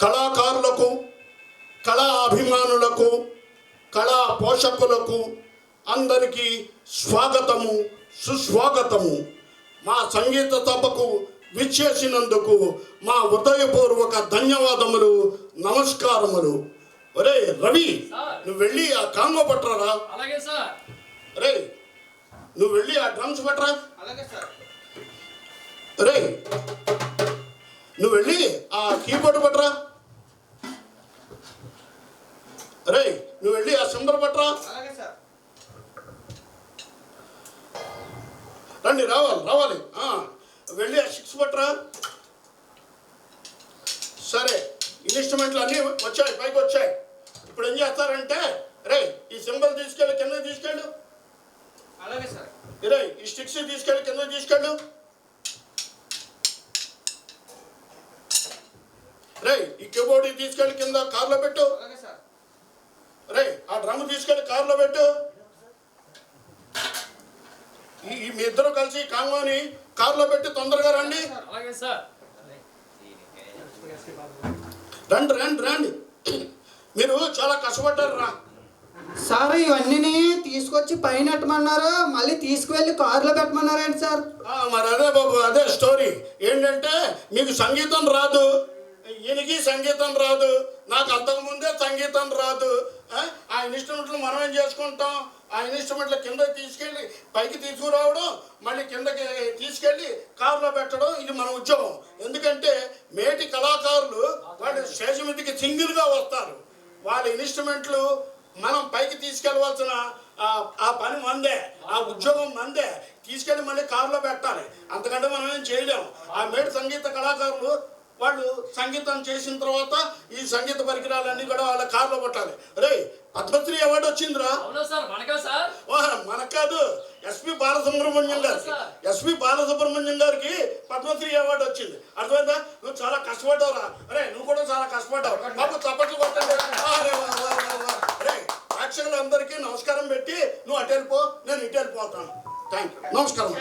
కళాకారులకు, కళా అభిమానులకు, కళా పోషకులకు అందరికీ స్వాగతము, సుస్వాగతము. మా సంగీత సభకు విచ్చేసినందుకు మా హృదయపూర్వక ధన్యవాదములు, నమస్కారములు. ఒరే రవి, నువ్వు వెళ్ళి ఆ కాంగో పట్టరా. అలాగే సార్. రే, నువ్వు వెళ్ళి ఆ డ్రమ్స్ పట్టరా. అలాగే సార్. రే, నువ్వు వెళ్ళి ఆ కీబోర్డ్ పట్టరా. రే, నువ్వు వెళ్ళి ఆ సింబల్ పట్టరా. అలాగే సార్. రండి, రావాలి. వెళ్ళి ఆ సిక్స్ పట్టరా. సరే, ఇన్స్ట్రుమెంట్లు అన్నీ వచ్చాయి, పైకి వచ్చాయి. ఇప్పుడు ఏం చేస్తారంటే, రే ఈ సింబల్ తీసుకెళ్ళి కింద తీసుకెళ్ళు. అలాగే సార్. రే ఈ స్టిక్స్ తీసుకెళ్ళి కింద తీసుకెళ్ళు. రే ఈ కీబోర్డ్ తీసుకెళ్ళి కింద కార్లో పెట్టు. అలాగే సార్. రే ఆ డ్రమ్ తీసుకెళ్ళి కార్లో పెట్టు. మీ ఇద్దరు కలిసి కాంగోని కార్లో పెట్టి తొందరగా రండి. అలాగే సార్. రండి. మీరు చాలా కష్టపడ్డారు రా. సార్ ఇవన్నీ తీసుకొచ్చి పైన పెట్టమన్నారు, మళ్ళీ తీసుకువెళ్ళి కారులో పెట్టమన్నారేంటి సార్? మరి అదే బాబు, అదే స్టోరీ. ఏంటంటే మీకు సంగీతం రాదు, ఈయనకి సంగీతం రాదు, నాకు అంతకుముందే సంగీతం రాదు. ఆ ఇన్స్ట్రుమెంట్లు మనం ఏం చేసుకుంటాం, ఆ ఇన్స్ట్రుమెంట్ల కింద తీసుకెళ్ళి పైకి తీసుకురావడం, మళ్ళీ కిందకి తీసుకెళ్ళి కారులో పెట్టడం, ఇది మన ఉద్యోగం. ఎందుకంటే మేటి కళాకారులు వాళ్ళు స్టేజ్ మీదకి సింగిల్గా వస్తారు. వాళ్ళ ఇన్స్ట్రుమెంట్లు మనం పైకి తీసుకెళ్ళవలసిన ఆ పని మందే, ఆ ఉద్యోగం మందే. తీసుకెళ్ళి మళ్ళీ కారులో పెట్టాలి, అంతకంటే మనం ఏం చేయలేము. ఆ మేటి సంగీత కళాకారులు వాళ్ళు సంగీతం చేసిన తర్వాత ఈ సంగీత పరికరాలన్నీ కూడా వాళ్ళ కారులో పెట్టాలి. రే పద్మశ్రీ అవార్డు వచ్చిందిరా. మనకు కాదు, ఎస్పి బాలసుబ్రహ్మణ్యం గారికి పద్మశ్రీ అవార్డు వచ్చింది. అర్థమైందా? నువ్వు చాలా కష్టపడ్డావురా. అరే నువ్వు కూడా చాలా కష్టపడ్డావు. మాకు చప్పట్లు కొట్టండి. రే ప్రేక్షకులందరికీ నమస్కారం పెట్టి నువ్వు అటు వెళ్ళిపో, నేను ఇటు వెళ్ళిపోతాను. థ్యాంక్ యూ, నమస్కారం.